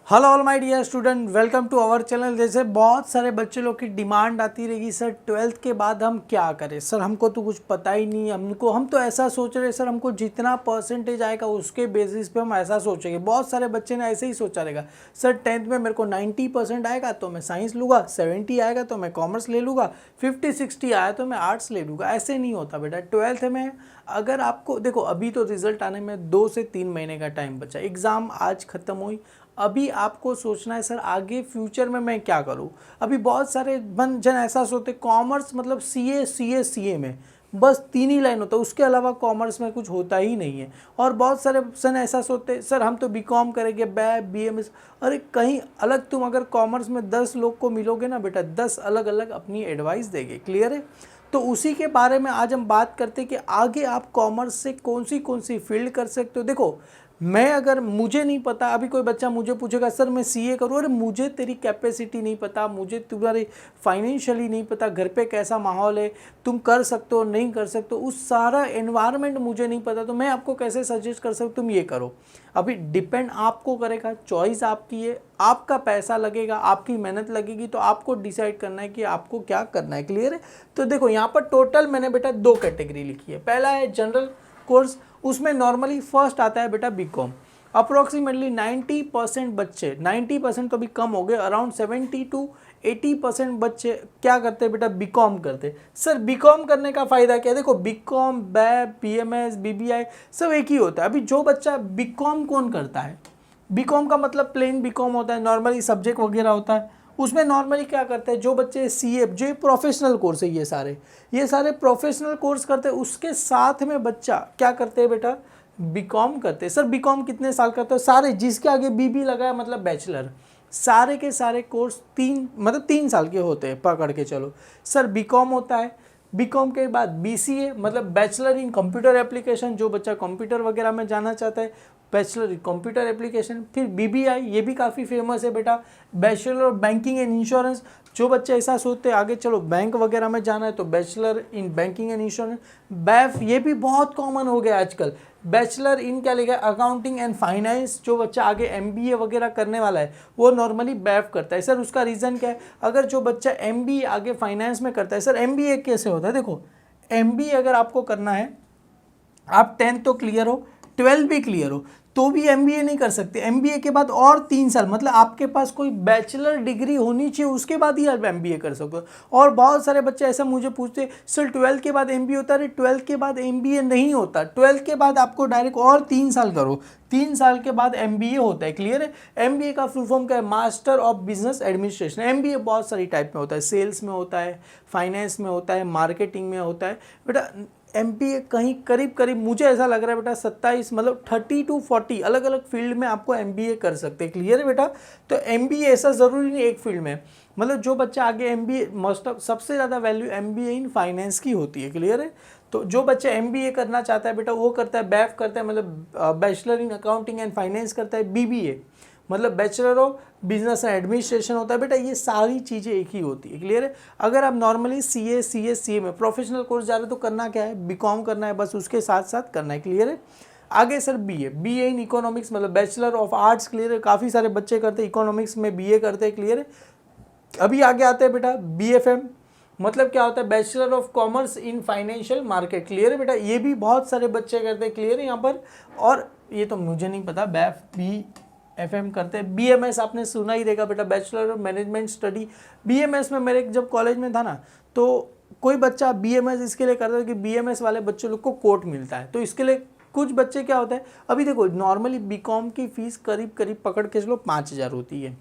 Hello all my dear student, welcome to our channel. जैसे बहुत सारे बच्चे लोग की डिमांड आती रहेगी, सर 12th के बाद हम क्या करें, सर हमको तो कुछ पता ही नहीं, हम तो ऐसा सोच रहे सर हमको जितना परसेंटेज आएगा उसके बेसिस पे हम ऐसा सोचेंगे। बहुत सारे बच्चे ने ऐसे ही सोचा रहेगा, सर 10th में मेरे को 90% आएगा तो मैं साइंस लूँगा, 70 आएगा तो मैं कॉमर्स ले लूँगा, 50-60 आया तो मैं आर्ट्स ले लूँगा। ऐसे नहीं होता बेटा। 12th में अगर आपको देखो, अभी तो रिजल्ट आने में 2 से 3 महीने का टाइम बचा, एग्ज़ाम आज ख़त्म हुई। अभी आपको सोचना है सर आगे फ्यूचर में मैं क्या करूं। अभी बहुत सारे जन ऐसा सोचते कॉमर्स मतलब सीए में बस 3 ही लाइन होता है, उसके अलावा कॉमर्स में कुछ होता ही नहीं है। और बहुत सारे सन ऐसा सोचते सर हम तो बीकॉम करेंगे, बीएमएस। अरे कहीं अलग, तुम अगर कॉमर्स में 10 लोग को मिलोगे ना बेटा, 10 अलग अलग अपनी एडवाइस देंगे। क्लियर है? तो उसी के बारे में आज हम बात करते हैं कि आगे आप कॉमर्स से कौन सी फील्ड कर सकते हो। देखो, मैं अगर मुझे नहीं पता, अभी कोई बच्चा मुझे पूछेगा सर मैं सीए करूँ, अरे मुझे तेरी कैपेसिटी नहीं पता, मुझे तुम्हारे फाइनेंशियली नहीं पता, घर पे कैसा माहौल है, तुम कर सकते हो नहीं कर सकते हो, उस सारा एनवायरनमेंट मुझे नहीं पता, तो मैं आपको कैसे सजेस्ट कर सकता तुम ये करो। अभी डिपेंड आपको करेगा, चॉइस आपकी है, आपका पैसा लगेगा, आपकी मेहनत लगेगी, तो आपको डिसाइड करना है कि आपको क्या करना है। क्लियर है? तो देखो यहाँ पर टोटल मैंने बेटा 2 कैटेगरी लिखी है। पहला है जनरल कोर्स, उसमें नॉर्मली फर्स्ट आता है बेटा बीकॉम। अप्रोक्सीमेटली 90% बच्चे, 90% तो भी कम हो गए, अराउंड 70-80% बच्चे क्या करते हैं बेटा, बीकॉम करते। सर बीकॉम करने का फ़ायदा क्या है? देखो बीकॉम, बैब, बीएमएस, बीबीआई सब एक ही होता है। अभी जो बच्चा बीकॉम कौन करता है, बीकॉम का मतलब प्लेन बीकॉम होता है, नॉर्मली सब्जेक्ट वगैरह होता है, उसमें नॉर्मली क्या करते हैं जो बच्चे सीए, जो प्रोफेशनल कोर्स है, ये सारे प्रोफेशनल कोर्स करते हैं, उसके साथ में बच्चा क्या करते हैं बेटा, बीकॉम करते हैं। सर बीकॉम कितने साल करते हो? सारे जिसके आगे बीबी लगाया मतलब बैचलर, सारे के सारे कोर्स 3 साल के होते हैं, पकड़ के चलो। सर बीकॉम होता है, बीकॉम के बाद बीसीए मतलब बैचलर इन कंप्यूटर एप्लीकेशन, जो बच्चा कंप्यूटर वगैरह में जाना चाहता है, बैचलर इन कंप्यूटर एप्लीकेशन। फिर बीबीआई, ये भी काफ़ी फेमस है बेटा, bachelor of banking and insurance, जो बच्चे ऐसा सोचते हैं आगे चलो बैंक वगैरह में जाना है तो bachelor in banking and insurance. BAIF, ये भी बहुत कॉमन हो गया आजकल, बैचलर इन क्या लिखा है, अकाउंटिंग एंड फाइनेंस। जो बच्चा आगे एमबीए वगैरह करने वाला है वो नॉर्मली बैफ करता है। सर उसका रीज़न क्या है? अगर जो बच्चा एमबीए आगे फाइनेंस में करता है, सर एमबीए कैसे होता है? देखो एमबीए अगर आपको करना है, आप 10th तो क्लियर हो, 12th भी क्लियर हो, तो भी एमबीए नहीं कर सकते। एमबीए के बाद और 3 साल, मतलब आपके पास कोई बैचलर डिग्री होनी चाहिए, उसके बाद ही आप एमबीए कर सकते हो। और बहुत सारे बच्चे ऐसा मुझे पूछते सर 12th के बाद एमबीए होता है? 12th के बाद एमबीए नहीं होता, 12th के बाद आपको डायरेक्ट और 3 साल करो, 3 साल के बाद एमबीए होता है। क्लियर है? एमबीए का फुल फॉर्म क्या है? Master of business administration. MBA बहुत सारी टाइप में होता है, सेल्स में होता है, फाइनेंस में होता है, मार्केटिंग में होता है बेटा। एमबीए कहीं करीब मुझे ऐसा लग रहा है बेटा 27 मतलब 30-40 अलग अलग फील्ड में आपको एमबीए कर सकते हैं। क्लियर है बेटा? तो एमबीए ऐसा ज़रूरी नहीं एक फील्ड में, मतलब जो बच्चा आगे एमबीए, मोस्ट ऑफ सबसे ज़्यादा वैल्यू एमबीए इन फाइनेंस की होती है। क्लियर है? तो जो बच्चा एमबीए करना चाहता है बेटा वो करता है, बैफ करता है मतलब bachelor in accounting and finance करता है, बीबीए मतलब bachelor of business and administration होता है बेटा। ये सारी चीज़ें एक ही होती है। क्लियर है? अगर आप नॉर्मली सीए में प्रोफेशनल कोर्स जा रहे हो तो करना क्या है, बीकॉम करना है, बस उसके साथ साथ करना है। क्लियर है? आगे सर बीए इन इकोनॉमिक्स मतलब बैचलर ऑफ आर्ट्स। क्लियर है? काफ़ी सारे बच्चे करते हैं इकोनॉमिक्स में बीए करते हैं। क्लियर है? अभी आगे आते हैं बेटा बीएफएम, मतलब क्या होता है, bachelor of commerce in financial market. Clear है बेटा? ये भी बहुत सारे बच्चे करते हैं। क्लियर है यहाँ पर? और ये तो मुझे नहीं पता, बैफ बी एफएम करते हैं। बीएमएस आपने सुना ही रहेगा बेटा, bachelor of management study. BMS में मेरे जब कॉलेज में था ना, तो कोई बच्चा बीएमएस इसके लिए करता है कि बीएमएस वाले बच्चों लोग को कोट मिलता है, तो इसके लिए कुछ बच्चे क्या होता है, अभी देखो नॉर्मली बीकॉम की फ़ीस करीब पकड़ के चलो 5,000 होती है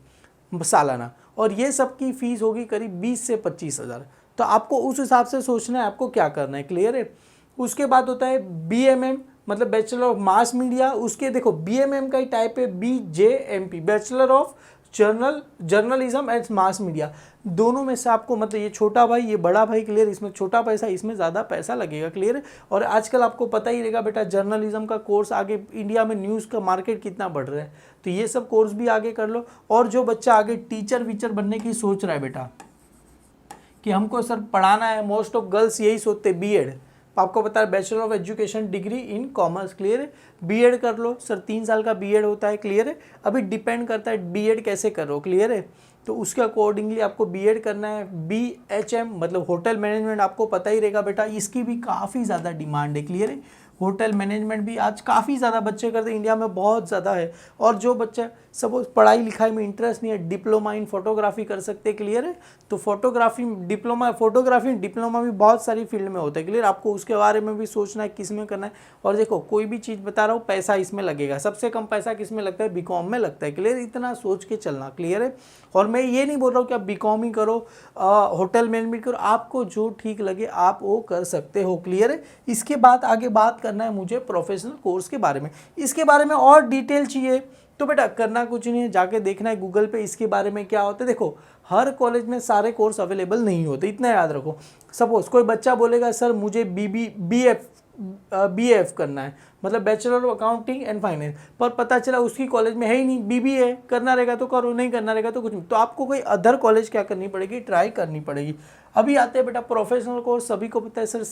सालाना, और ये सब की फ़ीस होगी करीब 20 से 25,000। तो आपको उस हिसाब से सोचना है आपको क्या करना है। क्लियर है? उसके बाद होता है बीएमएम मतलब बैचलर ऑफ मास मीडिया। उसके देखो बीएमएम का ही टाइप है BJMP, bachelor of journalism and mass media. दोनों में से आपको मतलब ये छोटा भाई ये बड़ा भाई। क्लियर? इसमें छोटा पैसा, इसमें ज़्यादा पैसा लगेगा। क्लियर? और आजकल आपको पता ही रहेगा बेटा जर्नलिज्म का कोर्स आगे इंडिया में न्यूज़ का मार्केट कितना बढ़ रहा है, तो ये सब कोर्स भी आगे कर लो। और जो बच्चा आगे टीचर वीचर बनने की सोच रहा है बेटा कि हमको सर पढ़ाना है, मोस्ट ऑफ गर्ल्स यही सोचते बीएड, आपको पता है bachelor of education degree in commerce, clear है। बीएड कर लो सर, 3 साल का बीएड होता है, क्लियर है। अभी डिपेंड करता है बीएड कैसे करो, क्लियर है। तो उसके अकॉर्डिंगली आपको बीएड करना है। बीएचएम मतलब होटल मैनेजमेंट, आपको पता ही रहेगा बेटा, इसकी भी काफ़ी ज़्यादा डिमांड है, क्लियर है। होटल मैनेजमेंट भी आज काफ़ी ज़्यादा बच्चे करते हैं, इंडिया में बहुत ज़्यादा है। और जो बच्चा सपोज पढ़ाई लिखाई में इंटरेस्ट नहीं है, डिप्लोमा इन फोटोग्राफी कर सकते हैं, क्लियर है। तो फोटोग्राफी डिप्लोमा भी बहुत सारी फील्ड में होता है, क्लियर। आपको उसके बारे में भी सोचना है किस में करना है। और देखो कोई भी चीज़ बता रहा हूँ, पैसा इसमें लगेगा, सबसे कम पैसा किस में लगता है, बीकॉम में लगता है, क्लियर। इतना सोच के चलना, क्लियर है। और मैं ये नहीं बोल रहा हूँ कि आप बीकॉम ही करो, होटल मैनेजमेंट करो, आपको जो ठीक लगे आप वो कर सकते हो, क्लियर है। इसके बाद आगे बात करना है मुझे प्रोफेशनल कोर्स के बारे में। इसके बारे में और डिटेल चाहिए तो बेटा करना कुछ नहीं है, जाके देखना है गूगल पे इसके बारे में क्या होता है। देखो हर कॉलेज में सारे कोर्स अवेलेबल नहीं होते, इतना याद रखो। सपोज कोई बच्चा बोलेगा सर मुझे बीएफ करना है, मतलब bachelor of accounting and finance, पर पता चला उसकी कॉलेज में है ही नहीं, बीबीए करना रहेगा तो करो, नहीं करना रहेगा तो कुछ नहीं। तो आपको कोई अदर कॉलेज क्या करनी पड़ेगी, ट्राई करनी पड़ेगी। अभी आते हैं बेटा प्रोफेशनल कोर्स। सभी को पता है सर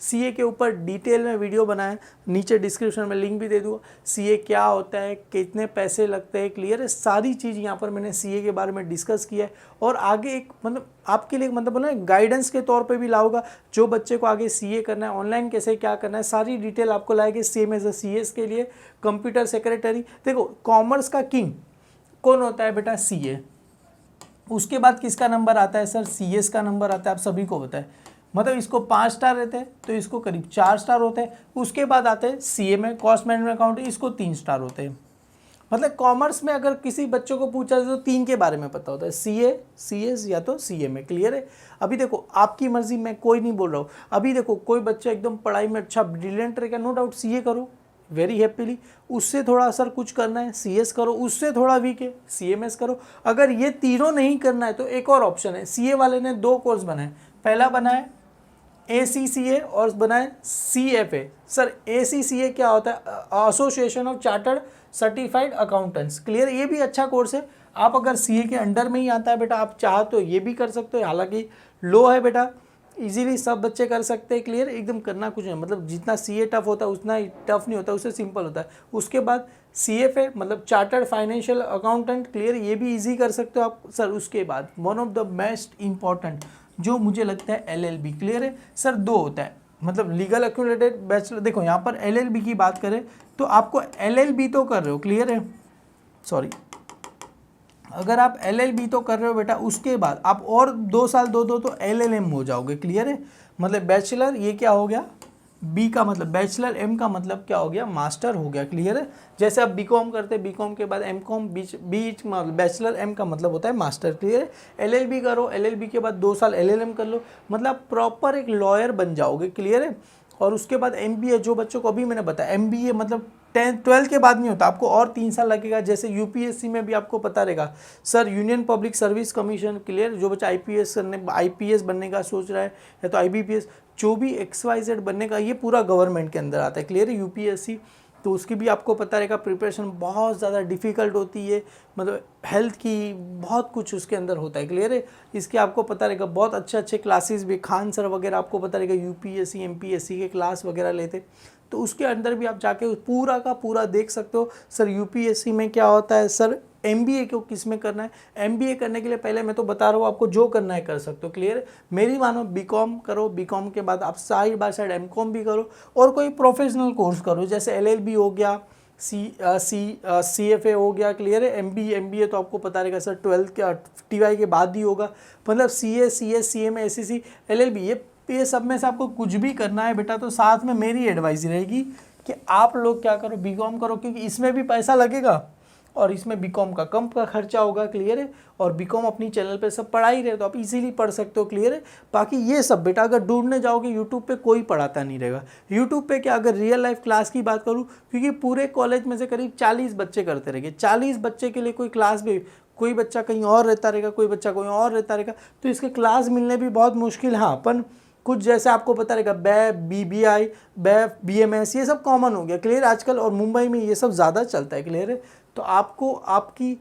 सीए के ऊपर डिटेल में वीडियो बनाया, नीचे डिस्क्रिप्शन में लिंक भी दे दूँगा। सीए क्या होता है, कितने पैसे लगते हैं, क्लियर है। सारी चीज़ यहाँ पर मैंने सीए के बारे में डिस्कस किया है। और आगे एक मतलब आपके लिए मतलब बोला गाइडेंस के तौर पे भी लाऊंगा, जो बच्चे को आगे सीए करना है, ऑनलाइन कैसे क्या करना है, सारी डिटेल आपको लाएगी। सेम एज अ सीएस के लिए कंप्यूटर सेक्रेटरी। देखो कॉमर्स का किंग कौन होता है बेटा, सीए। उसके बाद किसका नंबर आता है सर, सीएस का नंबर आता है, आप सभी को पता है। मतलब इसको 5 स्टार रहते हैं तो इसको करीब 4 स्टार होते हैं। उसके बाद आते हैं सीए में, कॉस्ट मैनेजमेंट अकाउंटिंग, इसको 3 स्टार होते हैं। मतलब कॉमर्स में अगर किसी बच्चों को पूछा जाए तो 3 के बारे में पता होता है, सीए, सीएस या तो सीए में, क्लियर है। अभी देखो आपकी मर्जी, मैं कोई नहीं बोल रहा हूँ। अभी देखो कोई बच्चा एकदम पढ़ाई में अच्छा ब्रिलियंट रहेगा, नो डाउट सीए करो, वेरी हैप्पीली। उससे थोड़ा सर कुछ करना है, सीएस करो। उससे थोड़ा वीक है, सीएमएस करो। अगर ये तीनों नहीं करना है तो एक और ऑप्शन है, सीए वाले ने 2 कोर्स बनाए। पहला बनाए ACCA और बनाए CFA। सर ACCA क्या होता है, association of chartered certified accountants, clear. ये भी अच्छा कोर्स है। आप अगर सीए के अंडर में ही आता है बेटा, आप चाहो तो ये भी कर सकते हो, हालांकि लो है बेटा, इजीली सब बच्चे कर सकते हैं, क्लियर। एकदम करना कुछ नहीं, मतलब जितना सीए टफ होता है उतना ही टफ नहीं होता, उससे सिंपल होता है। उसके बाद CFA मतलब चार्टर्ड फाइनेंशियल अकाउंटेंट, क्लियर, ये भी इजी कर सकते हो आप सर। उसके बाद one of the most important जो मुझे लगता है LLB, क्लियर है सर। 2 होता है, मतलब लीगल एक्यूलेटेड बैचलर। देखो यहाँ पर LLB की बात करें तो आपको LLB तो कर रहे हो, क्लियर है, सॉरी, अगर आप LLB तो कर रहे हो बेटा, उसके बाद आप और 2 साल दो तो LLM हो जाओगे, क्लियर है। मतलब बैचलर ये क्या हो गया, बी का मतलब बैचलर, एम का मतलब क्या हो गया, मास्टर हो गया, क्लियर है। जैसे आप बीकॉम करते हैं, बीकॉम के बाद एमकॉम, बीच बैचलर, एम का मतलब होता है मास्टर, क्लियर है। LLB करो, LLB के बाद 2 साल LLM कर लो, मतलब प्रॉपर एक लॉयर बन जाओगे, क्लियर है। और उसके बाद MBA, जो बच्चों को अभी मैंने बताया, MBA मतलब 12th के बाद नहीं होता, आपको और 3 साल लगेगा। जैसे यूपीएससी में भी आपको पता रहेगा sir, union public service commission, clear. जो बच्चा IPS बनने का सोच रहा है, या तो IBPS, जो भी XYZ बनने का, ये पूरा गवर्नमेंट के अंदर आता है, क्लियर है, यूपीएससी। तो उसकी भी आपको पता रहेगा प्रिपरेशन बहुत ज़्यादा डिफ़िकल्ट होती है, मतलब हेल्थ की बहुत कुछ उसके अंदर होता है, क्लियर है। इसके आपको पता रहेगा बहुत अच्छे क्लासेस भी, खान सर वगैरह आपको पता रहेगा यूपीएससी MPSC के क्लास वगैरह लेते, तो उसके अंदर भी आप जाके पूरा का पूरा देख सकते हो। सर यूपीएससी में क्या होता है सर, MBA को किस में करना है। MBA करने के लिए पहले मैं तो बता रहा हूँ आपको, जो करना है कर सकते हो, क्लियर है। मेरी मानो बीकॉम करो, बीकॉम के बाद आप साइड बाय साइड MCOM भी करो, और कोई प्रोफेशनल कोर्स करो, जैसे LLB हो गया, CFA हो गया, क्लियर है। MBA तो आपको पता रहेगा सर 12th के TY के बाद ही होगा। मतलब CA CS CMA SCC LLB, ये सब में से आपको कुछ भी करना है बेटा, तो साथ में मेरी एडवाइस रहेगी कि आप लोग क्या करो, बीकॉम करो, क्योंकि इसमें भी पैसा लगेगा और इसमें बीकॉम का कम का खर्चा होगा, क्लियर है। और बीकॉम अपनी चैनल पे सब पढ़ा ही रहे तो आप इजीली पढ़ सकते हो, क्लियर है। बाकी ये सब बेटा अगर ढूंढने जाओगे यूट्यूब पे कोई पढ़ाता नहीं रहेगा। यूट्यूब पे क्या, अगर रियल लाइफ क्लास की बात करूँ, क्योंकि पूरे कॉलेज में से करीब 40 बच्चे करते रहेंगे, 40 बच्चे के लिए कोई क्लास भी, कोई बच्चा कहीं और रहता रहेगा, कोई बच्चा कोई और रहता रहेगा, तो इसके क्लास मिलने भी बहुत मुश्किल। हाँ, अपन कुछ जैसे आपको पता रहेगा बैफ, BBI, बैफ, BMS, ये सब कॉमन हो गया, क्लियर आजकल, और मुंबई में ये सब ज़्यादा चलता है, क्लियर है। तो आपको आपकी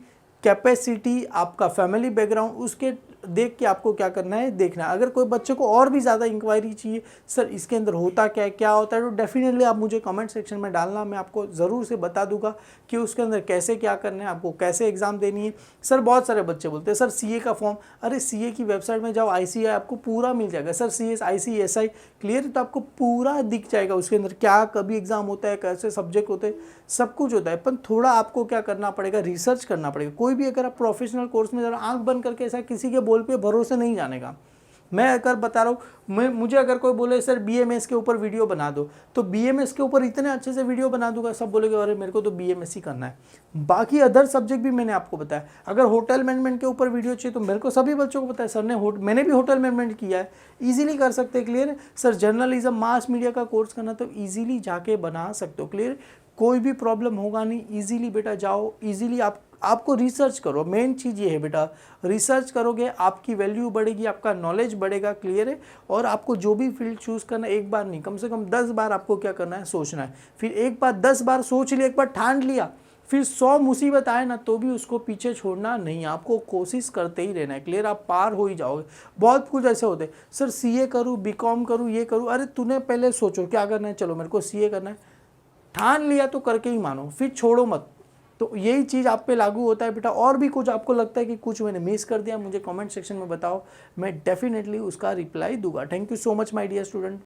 कैपेसिटी, आपका फैमिली बैकग्राउंड, उसके देख के आपको क्या करना है, देखना है। अगर कोई बच्चे को और भी ज़्यादा इंक्वायरी चाहिए सर इसके अंदर होता क्या है, क्या होता है, तो डेफिनेटली आप मुझे कमेंट सेक्शन में डालना, मैं आपको ज़रूर से बता दूंगा कि उसके अंदर कैसे क्या करना है, आपको कैसे एग्ज़ाम देनी है। सर बहुत सारे बच्चे बोलते हैं सर सीए का फॉर्म, अरे सीए की वेबसाइट में जाओ, आईसीएआई आपको पूरा मिल जाएगा। सर सीएस आईसीएसआई क्लियर है, तो आपको पूरा दिख जाएगा उसके अंदर क्या कभी एग्ज़ाम होता है, कैसे सब्जेक्ट होते हैं, सब कुछ होता है। पर थोड़ा आपको क्या करना पड़ेगा, रिसर्च करना पड़ेगा। कोई भी अगर आप प्रोफेशनल कोर्स में जरा आंख बंद करके ऐसा किसी के बोल पे भरोसे नहीं जाने का। मैं अगर बता रहा हूँ, मुझे अगर कोई बोले सर बीएमएस के ऊपर वीडियो बना दो, तो बीएमएस के ऊपर इतने अच्छे से वीडियो बना दूंगा, सब बोलेंगे अरे मेरे को तो बीएमएस ही करना है। बाकी अदर सब्जेक्ट भी मैंने आपको बताया। अगर होटल मैनेजमेंट के ऊपर वीडियो चाहिए तो मेरे को सभी बच्चों को पता है, सर ने मैंने भी होटल मैनेजमेंट किया है, ईजिली कर सकते हैं। क्लियर है सर, जर्नलिज्म मास मीडिया का कोर्स करना तो ईजिली जाके बना सकते हो। क्लियर, कोई भी प्रॉब्लम होगा नहीं, ईजिली बेटा जाओ, ईजिली आपको रिसर्च करो। मेन चीज़ ये है बेटा, रिसर्च करोगे आपकी वैल्यू बढ़ेगी, आपका नॉलेज बढ़ेगा। क्लियर है, और आपको जो भी फील्ड चूज़ करना है एक बार नहीं, कम से कम 10 बार आपको क्या करना है, सोचना है। फिर एक बार 10 बार सोच लिया, एक बार ठान लिया, फिर 100 मुसीबत आए ना तो भी उसको पीछे छोड़ना नहीं, आपको कोशिश करते ही रहना है। क्लियर, आप पार हो ही जाओगे। बहुत कुछ ऐसे होते हैं सर सीए करूँ, बीकॉम करूँ, ये करूँ, अरे तूने पहले सोचो क्या करना है, चलो मेरे को सीए करना है, ठान लिया तो करके ही मानो, फिर छोड़ो मत। तो यही चीज़ आप पे लागू होता है बेटा। और भी कुछ आपको लगता है कि कुछ मैंने मिस कर दिया, मुझे कमेंट सेक्शन में बताओ, मैं डेफिनेटली उसका रिप्लाई दूंगा। Thank you so much my dear student.